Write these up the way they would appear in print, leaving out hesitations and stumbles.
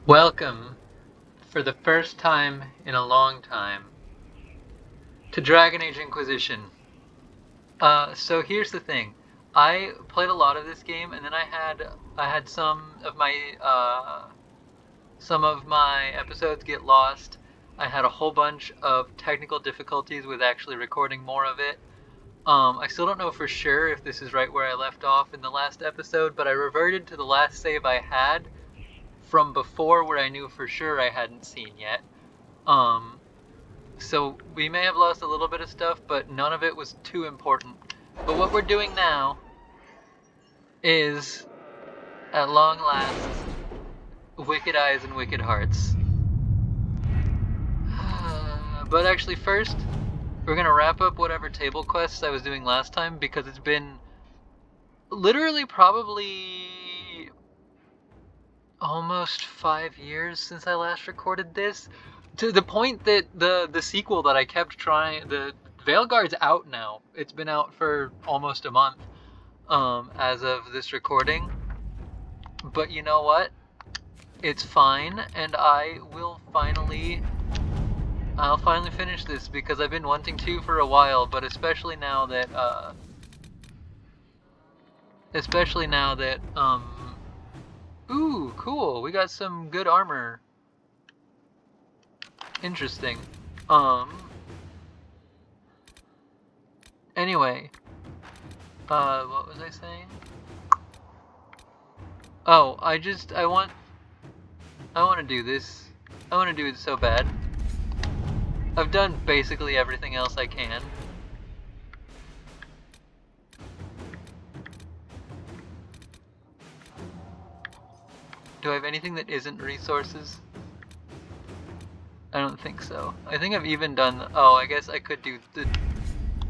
Welcome, for the first time in a long time, to Dragon Age Inquisition. So here's the thing. I played a lot of this game, and then I had some of my episodes get lost. I had a whole bunch of technical difficulties with actually recording more of it. I still don't know for sure if this is right where I left off in the last episode, but I reverted to the last save I had from before where I knew for sure I hadn't seen yet. Um, So we may have lost a little bit of stuff, but none of it was too important. But what we're doing now is, at long last, Wicked Eyes and Wicked Hearts. But actually, first, we're gonna wrap up whatever table quests I was doing last time because it's been literally probably almost 5 years since I last recorded this. To the point that the sequel that I kept trying, the Veilguard's out now. It's been out for almost a month, as of this recording. But you know what? It's fine, and I'll finally finish this because I've been wanting to for a while. But especially now that ooh, cool. We got some good armor. Interesting. Anyway, what was I saying? Oh, I want to do this. I want to do it so bad. I've done basically everything else I can. Do I have anything that isn't resources? I don't think so. I think I've even done... Oh, I guess I could do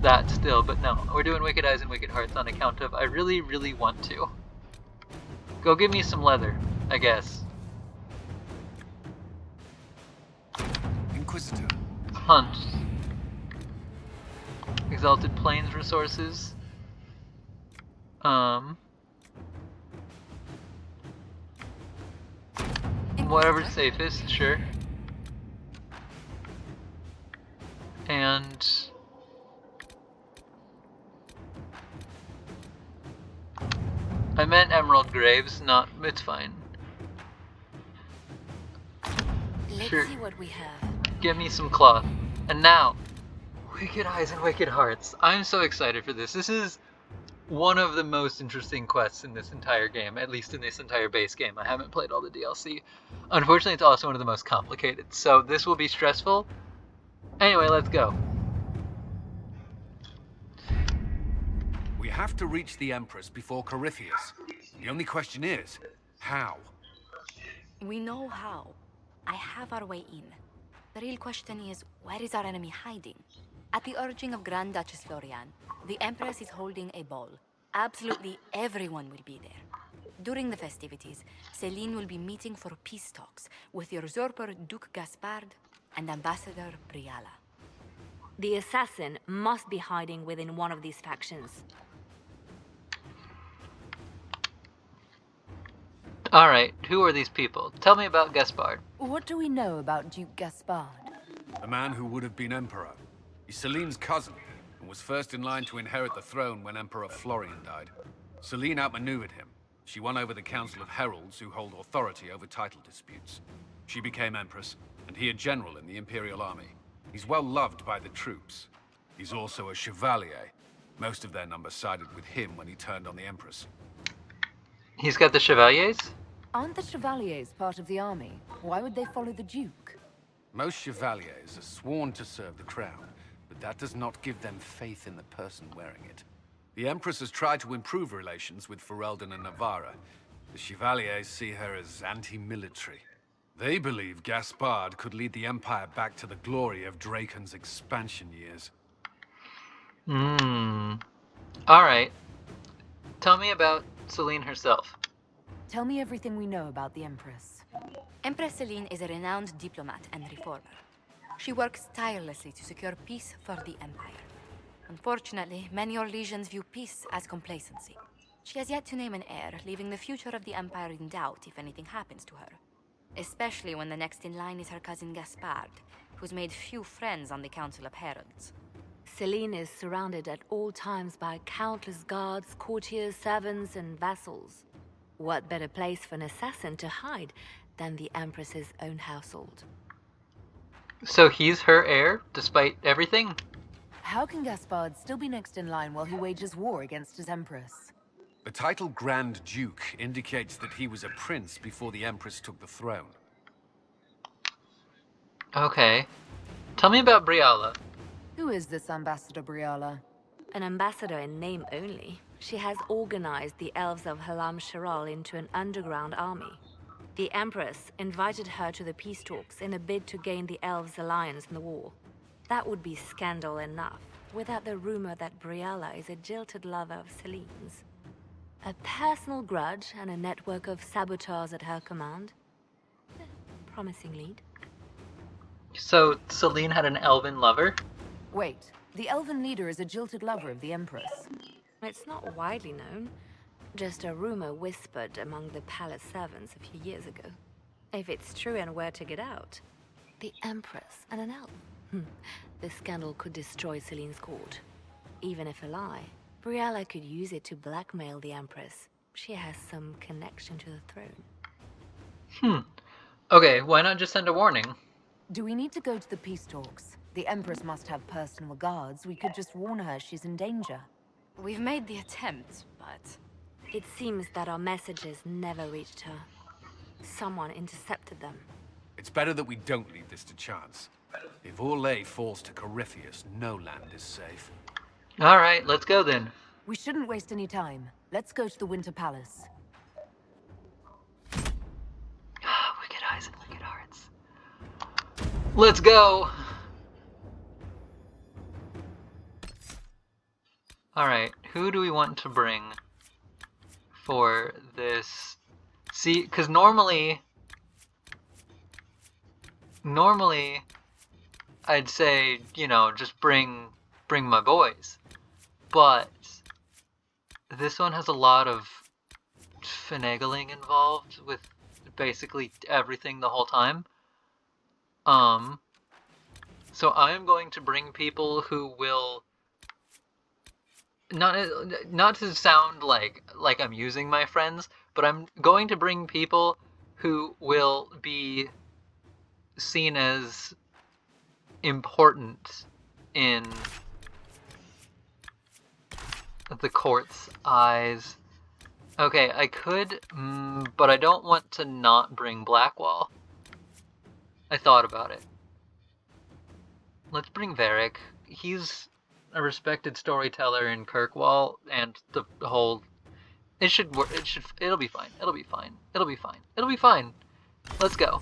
that still, but no. We're doing Wicked Eyes and Wicked Hearts on account of I really, really want to. Go give me some leather, I guess. Inquisitor. Hunt. Exalted Plains resources. Whatever's safest, sure. And I meant Emerald Graves, not... It's fine. Let's Sure. see what we have. Give me some cloth. And now, Wicked Eyes and Wicked Hearts. I'm so excited for this. This is one of the most interesting quests in this entire game, at least in this entire base game. I haven't played all the DLC. Unfortunately, it's also one of the most complicated, so this will be stressful. Anyway, let's go. We have to reach the Empress before Corypheus. The only question is, how? We know how. I have our way in. The real question is, where is our enemy hiding? At the urging of Grand Duchess Florian, the Empress is holding a ball. Absolutely everyone will be there. During the festivities, Celine will be meeting for peace talks with the usurper Duke Gaspard and Ambassador Briala. The assassin must be hiding within one of these factions. Alright, who are these people? Tell me about Gaspard. What do we know about Duke Gaspard? The man who would have been Emperor. He's Celine's cousin, and was first in line to inherit the throne when Emperor Florian died. Celine outmaneuvered him. She won over the Council of Heralds, who hold authority over title disputes. She became Empress, and he a general in the Imperial Army. He's well loved by the troops. He's also a Chevalier. Most of their number sided with him when he turned on the Empress. He's got the Chevaliers? Aren't the Chevaliers part of the army? Why would they follow the Duke? Most Chevaliers are sworn to serve the crown, but that does not give them faith in the person wearing it. The Empress has tried to improve relations with Ferelden and Navarra. The Chevaliers see her as anti-military. They believe Gaspard could lead the Empire back to the glory of Draken's expansion years. Alright. Tell me about Celine herself. Tell me everything we know about the Empress. Empress Celine is a renowned diplomat and reformer. She works tirelessly to secure peace for the Empire. Unfortunately, many Orlesians view peace as complacency. She has yet to name an heir, leaving the future of the Empire in doubt if anything happens to her. Especially when the next in line is her cousin Gaspard, who's made few friends on the Council of Heralds. Celine is surrounded at all times by countless guards, courtiers, servants, and vassals. What better place for an assassin to hide than the Empress's own household? So he's her heir, despite everything? How can Gaspard still be next in line while he wages war against his Empress? The title Grand Duke indicates that he was a prince before the Empress took the throne. Okay. Tell me about Briala. Who is this Ambassador Briala? An ambassador in name only, she has organized the elves of Halam Sharal into an underground army. The Empress invited her to the peace talks in a bid to gain the elves' alliance in the war. That would be scandal enough, without the rumor that Briala is a jilted lover of Celine's. A personal grudge and a network of saboteurs at her command. Promising lead. So Celine had an elven lover? Wait, the elven leader is a jilted lover of the Empress. It's not widely known. Just a rumor whispered among the palace servants a few years ago. If it's true and were to get out, the Empress and an elf. The scandal could destroy Celine's court. Even if a lie, Briala could use it to blackmail the Empress. She has some connection to the throne. Okay, why not just send a warning? Do we need to go to the peace talks? The Empress must have personal guards. We could just warn her she's in danger. We've made the attempt, but... It seems that our messages never reached her. Someone intercepted them. It's better that we don't leave this to chance. If Orlais falls to Corypheus, no land is safe. Alright, let's go then. We shouldn't waste any time. Let's go to the Winter Palace. Wicked eyes and wicked hearts. Let's go! Alright, who do we want to bring for this? See, because normally I'd say, you know, just bring my boys. But this one has a lot of finagling involved with basically everything the whole time. So I am going to bring people who will not to sound like I'm using my friends, but I'm going to bring people who will be seen as important in the court's eyes. Okay, I could, but I don't want to not bring Blackwall. I thought about it. Let's bring Varric. He's a respected storyteller in Kirkwall, and the whole... It should work. It'll be fine. It'll be fine. It'll be fine. It'll be fine. Let's go.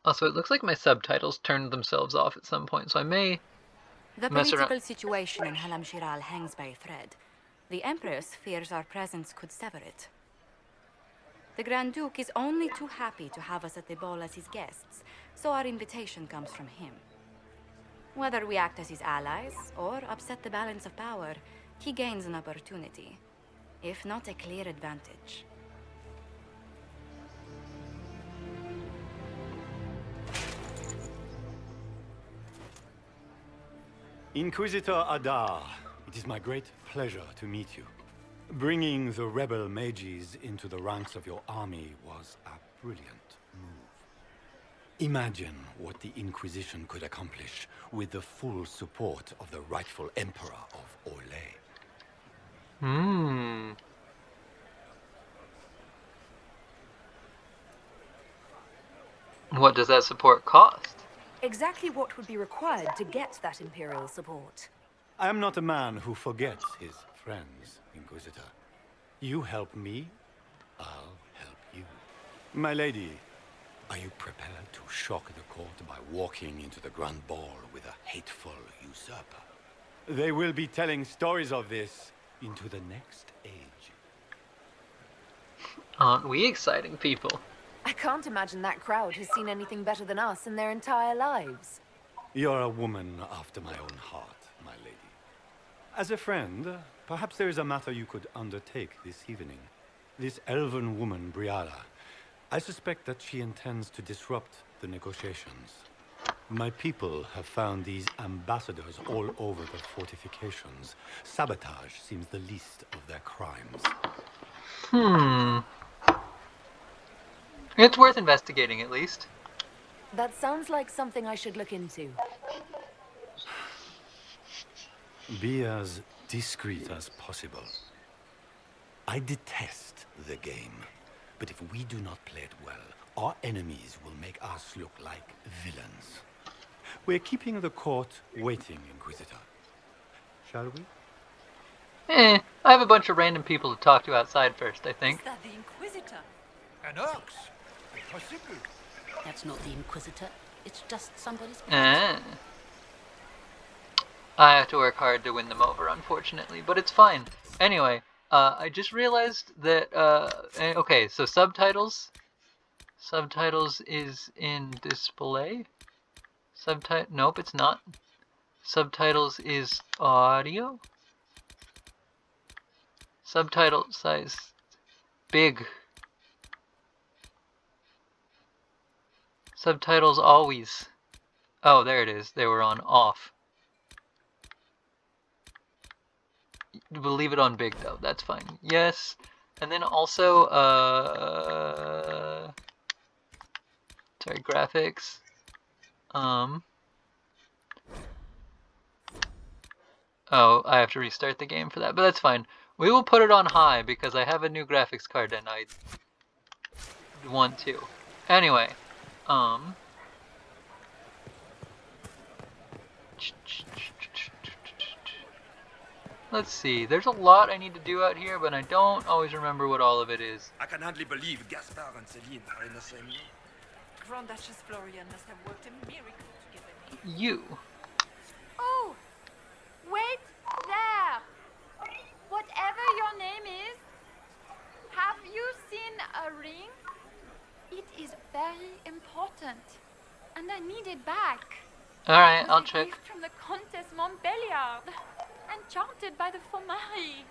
Also, it looks like my subtitles turned themselves off at some point, so I may The mess around. political situation in Halam Shiral hangs by a thread. The Empress fears our presence could sever it. The Grand Duke is only too happy to have us at the ball as his guests, so our invitation comes from him. Whether we act as his allies or upset the balance of power, he gains an opportunity, if not a clear advantage. Inquisitor Adar, it is my great pleasure to meet you. Bringing the rebel mages into the ranks of your army was a brilliant move. Imagine what the Inquisition could accomplish with the full support of the rightful Emperor of Orlais. What does that support cost? Exactly what would be required to get that Imperial support? I am not a man who forgets his friends, Inquisitor. You help me, I'll help you. My lady, are you prepared to shock the court by walking into the Grand Ball with a hateful usurper? They will be telling stories of this into the next age. Aren't we exciting people? I can't imagine that crowd has seen anything better than us in their entire lives. You're a woman after my own heart, my lady. As a friend, perhaps there is a matter you could undertake this evening. This elven woman, Briala, I suspect that she intends to disrupt the negotiations. My people have found these ambassadors all over the fortifications. Sabotage seems the least of their crimes. It's worth investigating, at least. That sounds like something I should look into. Be as discreet as possible. I detest the game, but if we do not play it well, our enemies will make us look like villains. We're keeping the court waiting, Inquisitor. Shall we? I have a bunch of random people to talk to outside first, I think. Is that the Inquisitor? An ox! Impossible! That's not the Inquisitor. It's just somebody's pet. Ah. I have to work hard to win them over, unfortunately, but it's fine. Anyway, I just realized that, okay, so subtitles. Subtitles is in display. Nope, it's not. Subtitles is audio. Subtitle size big. Subtitles always. Oh, there it is. They were on off. We'll leave it on big though. That's fine. Yes. And then also, sorry, graphics. Oh, I have to restart the game for that, but that's fine. We will put it on high because I have a new graphics card and I want to. Anyway, let's see. There's a lot I need to do out here, but I don't always remember what all of it is. I can hardly believe Gaspard and Celine are in the same room. Grand Duchess Florian must have worked a miracle to get them here. You. Oh! Wait there! Whatever your name is, have you seen a ring? It is very important, and I need it back. Alright, It I'll was a check. gift from the Countess Montbéliard, enchanted by the Fomari.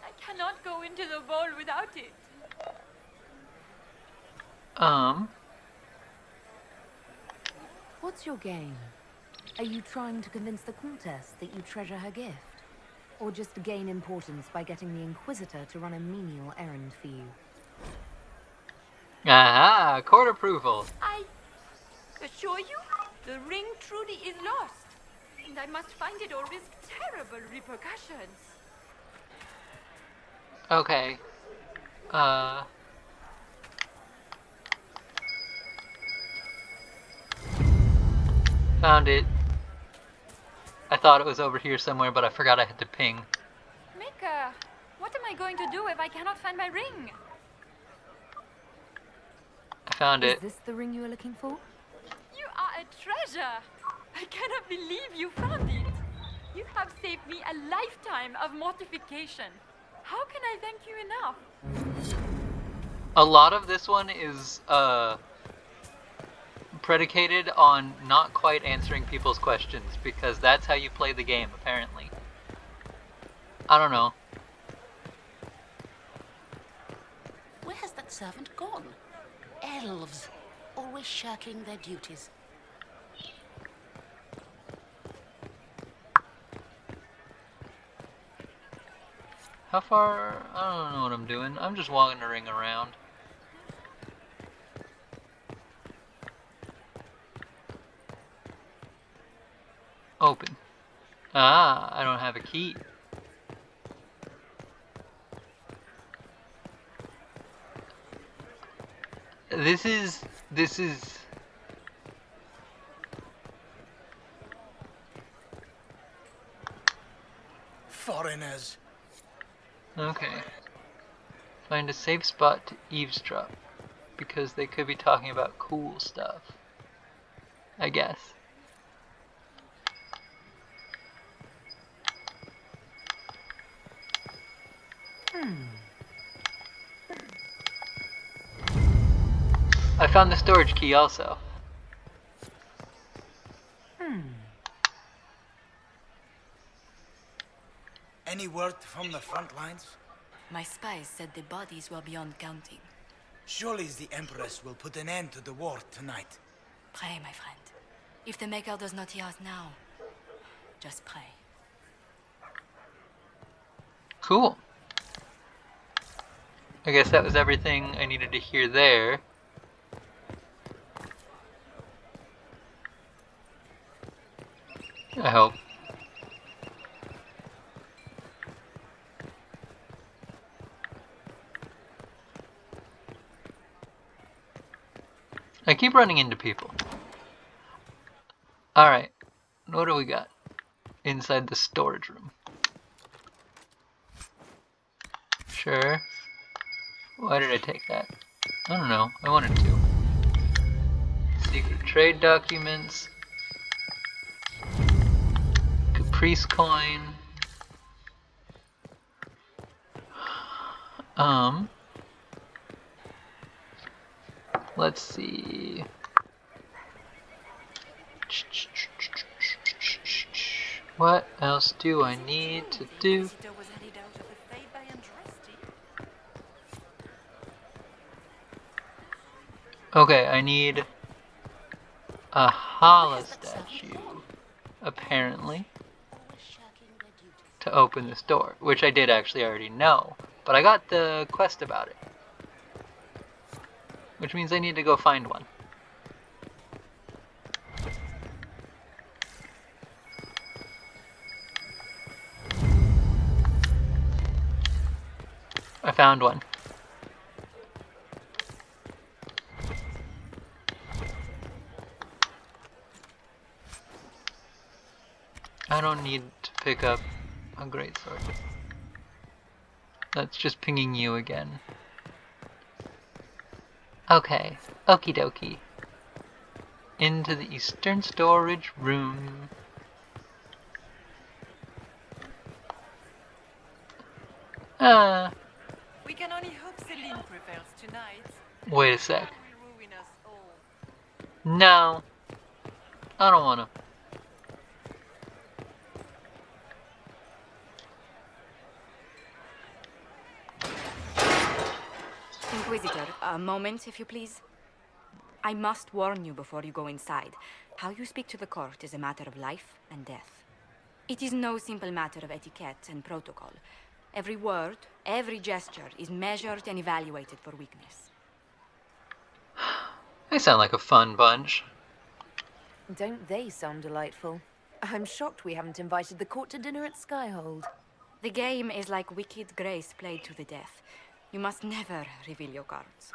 I cannot go into the ball without it. What's your game? Are you trying to convince the Countess that you treasure her gift? Or just to gain importance by getting the Inquisitor to run a menial errand for you? Aha, court approval. I assure you, the ring truly is lost, and I must find it or risk terrible repercussions. Okay. Found it. I thought it was over here somewhere, but I forgot I had to ping. Mika, what am I going to do if I cannot find my ring? I found Is it. this the ring you were looking for? You are a treasure! I cannot believe you found it! You have saved me a lifetime of mortification. How can I thank you enough? A lot of this one is predicated on not quite answering people's questions, because that's how you play the game, apparently. I don't know. Where has that servant gone? Elves, always shirking their duties. How far? I don't know what I'm doing. I'm just walking the ring around. Open. Ah, I don't have a key. This is Foreigners. okay. Find a safe spot to eavesdrop, because they could be talking about cool stuff, I guess. found the storage key also. Any word from the front lines? My spies said the bodies were beyond counting. Surely the Empress will put an end to the war tonight. Pray, my friend. If the Maker does not hear us now, just pray. Cool. I guess that was everything I needed to hear there. I hope. I keep running into people. Alright, what do we got inside the storage room? Sure. Why did I take that? I don't know, I wanted to. Secret trade documents. Caprice coin. Let's see. What else do I need to do? Okay, I need a Hala statue, apparently, to open this door, which I did actually already know, but I got the quest about it, which means I need to go find one. I found one. I don't need to pick up a greatsword. That's just pinging you again. Okay, okie dokie. Into the eastern storage room. We can only hope Celine prevails tonight. Wait a sec. No. I don't wanna. Inquisitor, a moment, if you please. I must warn you before you go inside. How you speak to the court is a matter of life and death. It is no simple matter of etiquette and protocol. Every word, every gesture is measured and evaluated for weakness. They sound like a fun bunch. Don't they sound delightful? I'm shocked we haven't invited the court to dinner at Skyhold. The game is like Wicked Grace played to the death. You must never reveal your cards.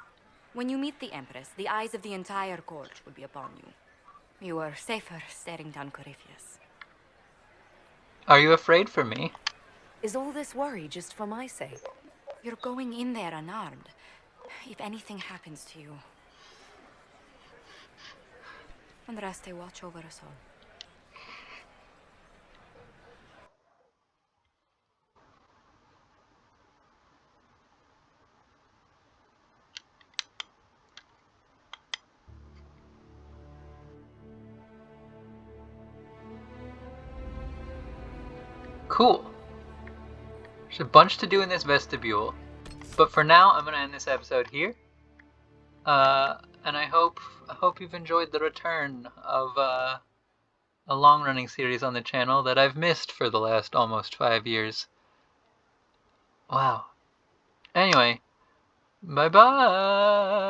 When you meet the Empress, the eyes of the entire court will be upon you. You are safer staring down Corypheus. Are you afraid for me? Is all this worry just for my sake? You're going in there unarmed. If anything happens to you... Andraste, watch over us all. Cool. There's a bunch to do in this vestibule, but for now I'm gonna end this episode here. And I hope you've enjoyed the return of a long-running series on the channel that I've missed for the last almost 5 years. Wow. Anyway, bye-bye!